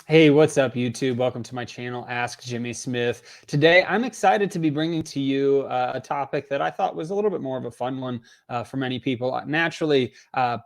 Hey, what's up, YouTube? Welcome to my channel, Ask Jimmy Smith. Today, I'm excited to be bringing to you a topic that I thought was a little bit more of a fun one for many people. Naturally,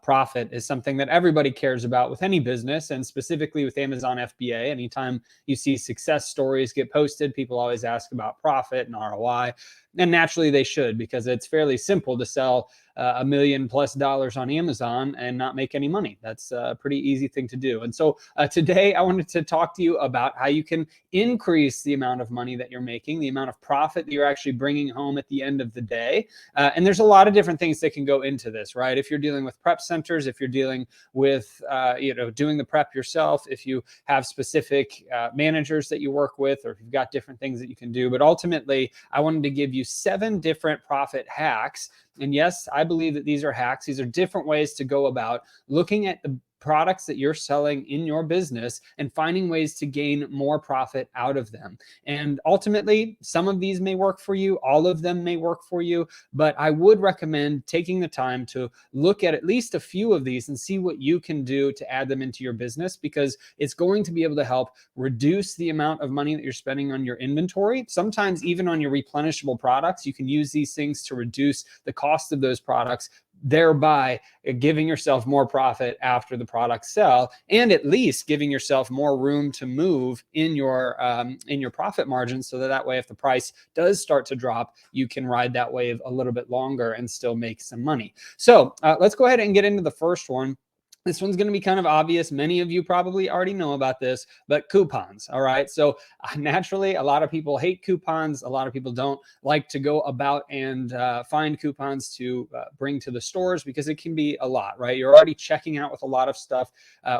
profit is something that everybody cares about with any business, and specifically with Amazon FBA. Anytime you see success stories get posted, people always ask about profit and ROI. And naturally, they should, because it's fairly simple to sell $1 million+ on Amazon and not make any money. That's a pretty easy thing to do. And so today I wanted to talk to you about how you can increase the amount of money that you're making, the amount of profit that you're actually bringing home at the end of the day. And there's a lot of different things that can go into this, right? If you're dealing with prep centers, if you're dealing with, doing the prep yourself, if you have specific managers that you work with, or if you've got different things that you can do. But ultimately, I wanted to give you 7 different profit hacks. And yes, I believe that these are hacks. These are different ways to go about looking at the products that you're selling in your business and finding ways to gain more profit out of them. And ultimately, some of these may work for you, all of them may work for you, but I would recommend taking the time to look at least a few of these and see what you can do to add them into your business, because it's going to be able to help reduce the amount of money that you're spending on your inventory. Sometimes even on your replenishable products, you can use these things to reduce the cost of those products, thereby giving yourself more profit after the products sell, and at least giving yourself more room to move in your profit margin, so that way if the price does start to drop, you can ride that wave a little bit longer and still make some money. So let's go ahead and get into the first one. This one's going to be kind of obvious. Many of you probably already know about this, but coupons. All right. So naturally, a lot of people hate coupons. A lot of people don't like to go about and find coupons to bring to the stores, because it can be a lot, right? You're already checking out with a lot of stuff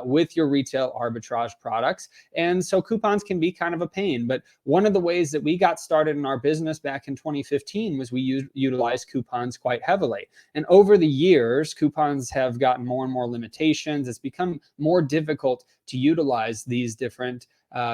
with your retail arbitrage products. And so coupons can be kind of a pain. But one of the ways that we got started in our business back in 2015 was we utilized coupons quite heavily. And over the years, coupons have gotten more and more limitations. It's become more difficult to utilize these different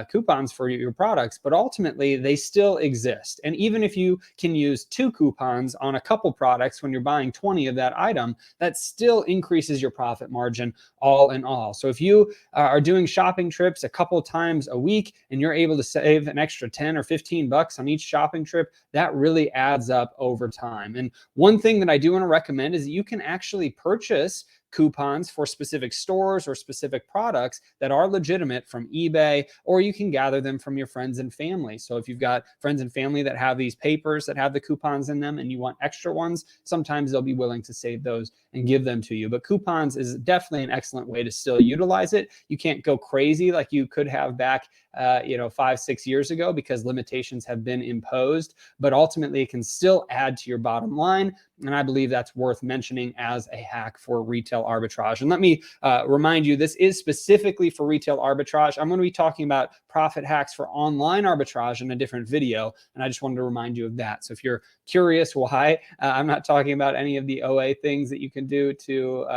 coupons for your products, but ultimately they still exist. And even if you can use 2 coupons on a couple products when you're buying 20 of that item, that still increases your profit margin all in all. So if you are doing shopping trips a couple times a week and you're able to save an extra 10 or 15 bucks on each shopping trip, that really adds up over time. And one thing that I do want to recommend is that you can actually purchase coupons for specific stores or specific products that are legitimate from eBay, or you can gather them from your friends and family. So if you've got friends and family that have these papers that have the coupons in them and you want extra ones, sometimes they'll be willing to save those and give them to you. But coupons is definitely an excellent way to still utilize it. You can't go crazy like you could have back 5-6 years ago, because limitations have been imposed, but ultimately it can still add to your bottom line. And I believe that's worth mentioning as a hack for retail arbitrage. And let me remind you, this is specifically for retail arbitrage. I'm going to be talking about profit hacks for online arbitrage in a different video, and I just wanted to remind you of that. So if you're curious why I'm not talking about any of the OA things that you can do to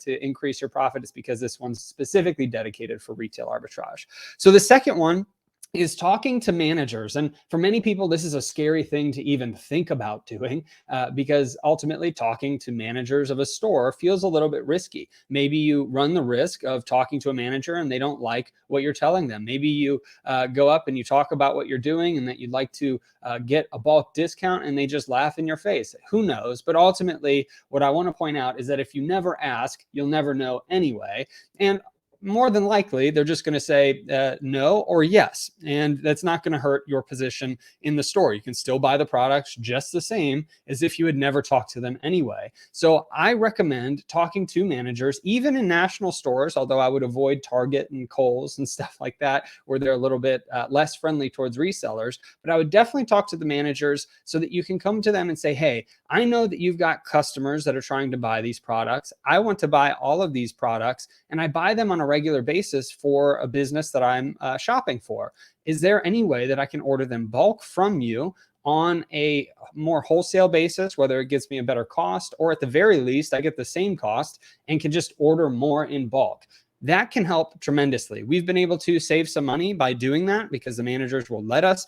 increase your profit, it's because this one's specifically dedicated for retail arbitrage. So the second one is talking to managers. And for many people, this is a scary thing to even think about doing, because ultimately talking to managers of a store feels a little bit risky. Maybe you run the risk of talking to a manager and they don't like what you're telling them. Maybe you go up and you talk about what you're doing and that you'd like to get a bulk discount, and they just laugh in your face. Who knows? But ultimately, what I want to point out is that if you never ask, you'll never know anyway. And more than likely, they're just going to say no or yes. And that's not going to hurt your position in the store. You can still buy the products just the same as if you had never talked to them anyway. So I recommend talking to managers, even in national stores, although I would avoid Target and Kohl's and stuff like that, where they're a little bit less friendly towards resellers. But I would definitely talk to the managers so that you can come to them and say, hey, I know that you've got customers that are trying to buy these products. I want to buy all of these products, and I buy them on a regular basis for a business that I'm shopping for. Is there any way that I can order them bulk from you on a more wholesale basis, whether it gets me a better cost, or at the very least, I get the same cost and can just order more in bulk? That can help tremendously. We've been able to save some money by doing that, because the managers will let us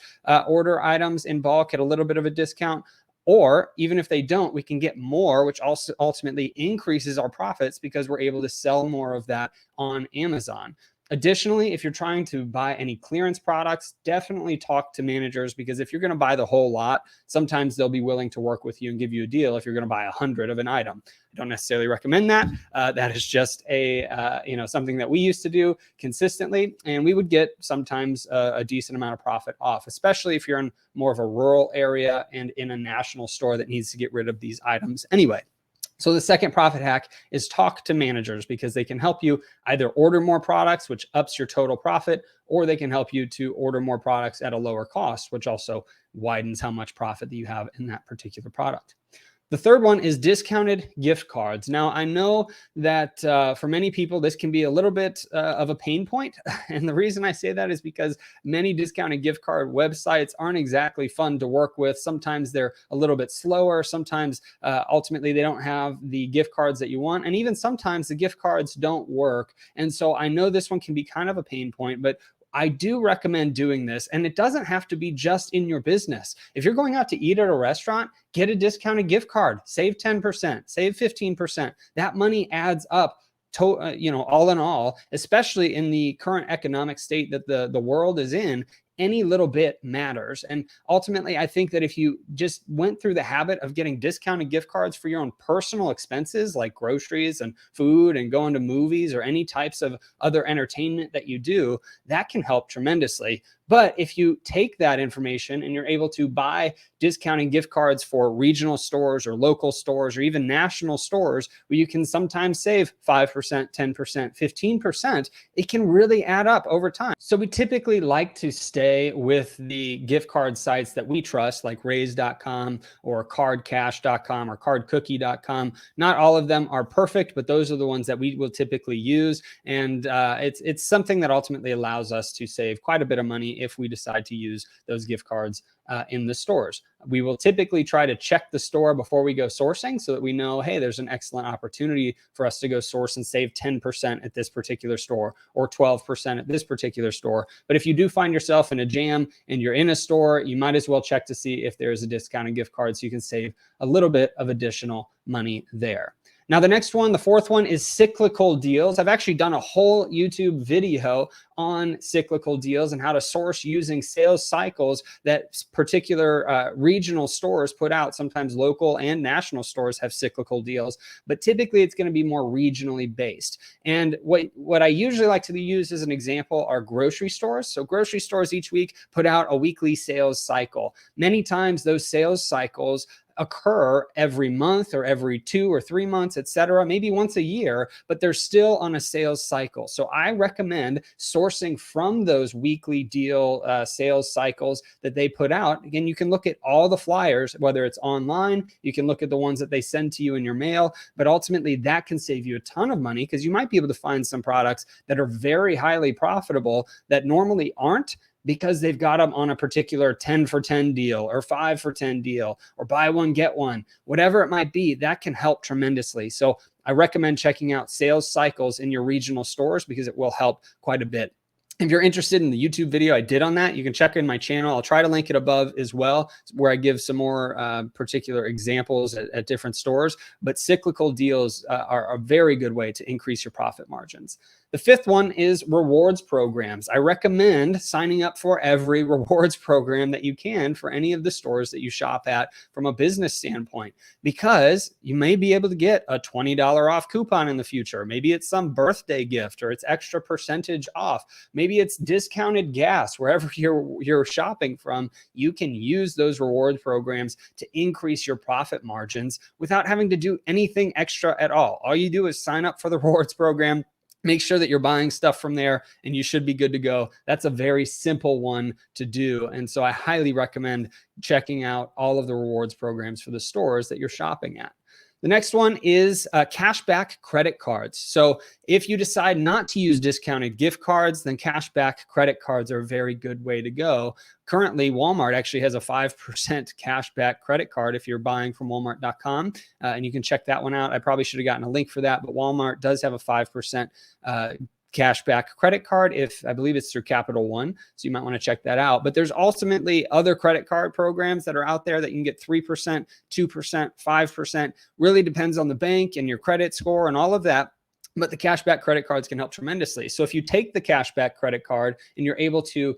order items in bulk at a little bit of a discount. Or even if they don't, we can get more, which also ultimately increases our profits, because we're able to sell more of that on Amazon. Additionally, if you're trying to buy any clearance products, definitely talk to managers, because if you're going to buy the whole lot, sometimes they'll be willing to work with you and give you a deal if you're going to buy 100 of an item. I don't necessarily recommend that. That is just something that we used to do consistently, and we would get sometimes a decent amount of profit off, especially if you're in more of a rural area and in a national store that needs to get rid of these items anyway. So the second profit hack is talk to managers, because they can help you either order more products, which ups your total profit, or they can help you to order more products at a lower cost, which also widens how much profit that you have in that particular product. The third one is discounted gift cards. Now, I know that for many people, this can be a little bit of a pain point. And the reason I say that is because many discounted gift card websites aren't exactly fun to work with. Sometimes they're a little bit slower. Sometimes ultimately they don't have the gift cards that you want. And even sometimes the gift cards don't work. And so I know this one can be kind of a pain point, but I do recommend doing this, and it doesn't have to be just in your business. If you're going out to eat at a restaurant, get a discounted gift card, save 10%, save 15%. That money adds up all in all, especially in the current economic state that the world is in. Any little bit matters. And ultimately, I think that if you just went through the habit of getting discounted gift cards for your own personal expenses, like groceries and food and going to movies or any types of other entertainment that you do, that can help tremendously. But if you take that information and you're able to buy discounted gift cards for regional stores or local stores or even national stores, where you can sometimes save 5%, 10%, 15%, it can really add up over time. So we typically like to stay with the gift card sites that we trust, like Raise.com or CardCash.com or CardCookie.com. Not all of them are perfect, but those are the ones that we will typically use. And it's something that ultimately allows us to save quite a bit of money if we decide to use those gift cards in the stores. We will typically try to check the store before we go sourcing, so that we know, hey, there's an excellent opportunity for us to go source and save 10% at this particular store or 12% at this particular store. But if you do find yourself in a jam and you're in a store, you might as well check to see if there's a discounted gift card, so you can save a little bit of additional money there. Now, the next one, the fourth one, is cyclical deals. I've actually done a whole YouTube video on cyclical deals and how to source using sales cycles that particular regional stores put out. Sometimes local and national stores have cyclical deals, but typically it's going to be more regionally based. And what I usually like to use as an example are grocery stores. So grocery stores each week put out a weekly sales cycle. Many times those sales cycles occur every month or every 2 or 3 months, etc., maybe once a year, but they're still on a sales cycle. So I recommend sourcing from those weekly deal sales cycles that they put out. Again, you can look at all the flyers, whether it's online, you can look at the ones that they send to you in your mail, but ultimately that can save you a ton of money, because you might be able to find some products that are very highly profitable that normally aren't, because they've got them on a particular 10 for 10 deal or 5 for 10 deal or buy one, get one, whatever it might be. That can help tremendously. So I recommend checking out sales cycles in your regional stores, because it will help quite a bit. If you're interested in the YouTube video I did on that, you can check in my channel. I'll try to link it above as well, where I give some more particular examples at different stores. But cyclical deals are a very good way to increase your profit margins. The fifth one is rewards programs. I recommend signing up for every rewards program that you can for any of the stores that you shop at from a business standpoint, because you may be able to get a $20 off coupon in the future. Maybe it's some birthday gift, or it's extra percentage off. Maybe it's discounted gas. Wherever you're shopping from, you can use those reward programs to increase your profit margins without having to do anything extra at all. All you do is sign up for the rewards program, make sure that you're buying stuff from there, and you should be good to go. That's a very simple one to do. And so I highly recommend checking out all of the rewards programs for the stores that you're shopping at. The next one is cashback credit cards. So if you decide not to use discounted gift cards, then cashback credit cards are a very good way to go. Currently, Walmart actually has a 5% cashback credit card if you're buying from Walmart.com, and you can check that one out. I probably should have gotten a link for that, but Walmart does have a 5% cashback credit card, if I believe it's through Capital One. So you might want to check that out. But there's ultimately other credit card programs that are out there that you can get 3%, 2%, 5%. Really depends on the bank and your credit score and all of that. but the cashback credit cards can help tremendously. So if you take the cashback credit card and you're able to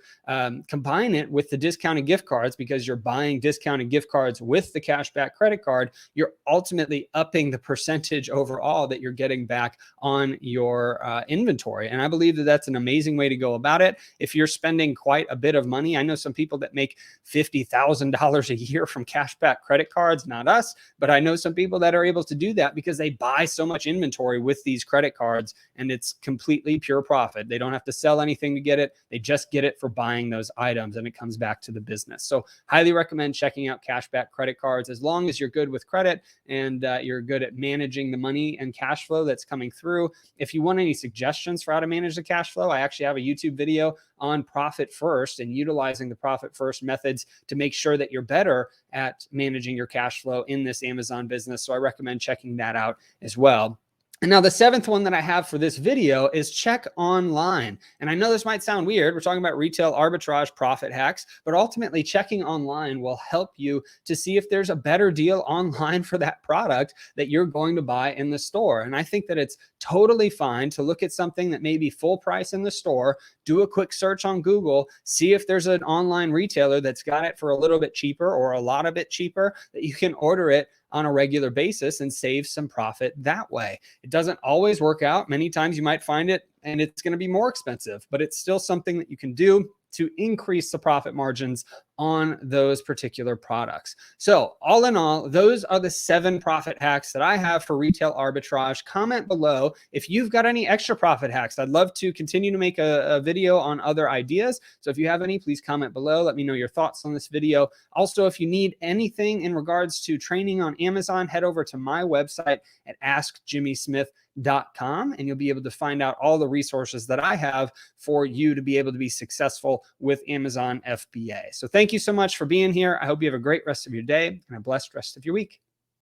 combine it with the discounted gift cards, because you're buying discounted gift cards with the cashback credit card, you're ultimately upping the percentage overall that you're getting back on your inventory. And I believe that that's an amazing way to go about it. If you're spending quite a bit of money, I know some people that make $50,000 a year from cashback credit cards, not us, but I know some people that are able to do that because they buy so much inventory with these credit cards, and it's completely pure profit. They don't have to sell anything to get it. They just get it for buying those items, and it comes back to the business. So highly recommend checking out cashback credit cards, as long as you're good with credit and you're good at managing the money and cash flow that's coming through. If you want any suggestions for how to manage the cash flow, I actually have a YouTube video on profit first and utilizing the profit first methods to make sure that you're better at managing your cash flow in this Amazon business. So I recommend checking that out as well. And now the seventh one that I have for this video is check online. And I know this might sound weird. We're talking about retail arbitrage profit hacks, but ultimately checking online will help you to see if there's a better deal online for that product that you're going to buy in the store. And I think that it's totally fine to look at something that may be full price in the store, do a quick search on Google, see if there's an online retailer that's got it for a little bit cheaper or a lot of it cheaper, that you can order it on a regular basis and save some profit that way. It doesn't always work out. Many times you might find it and it's going to be more expensive, but it's still something that you can do to increase the profit margins on those particular products. So all in all, those are the 7 profit hacks that I have for retail arbitrage. Comment below if you've got any extra profit hacks. I'd love to continue to make a video on other ideas. So if you have any, please comment below. Let me know your thoughts on this video. Also, if you need anything in regards to training on Amazon, head over to my website at AskJimmySmith.com, and you'll be able to find out all the resources that I have for you to be able to be successful with Amazon FBA. So thank you so much for being here. I hope you have a great rest of your day and a blessed rest of your week.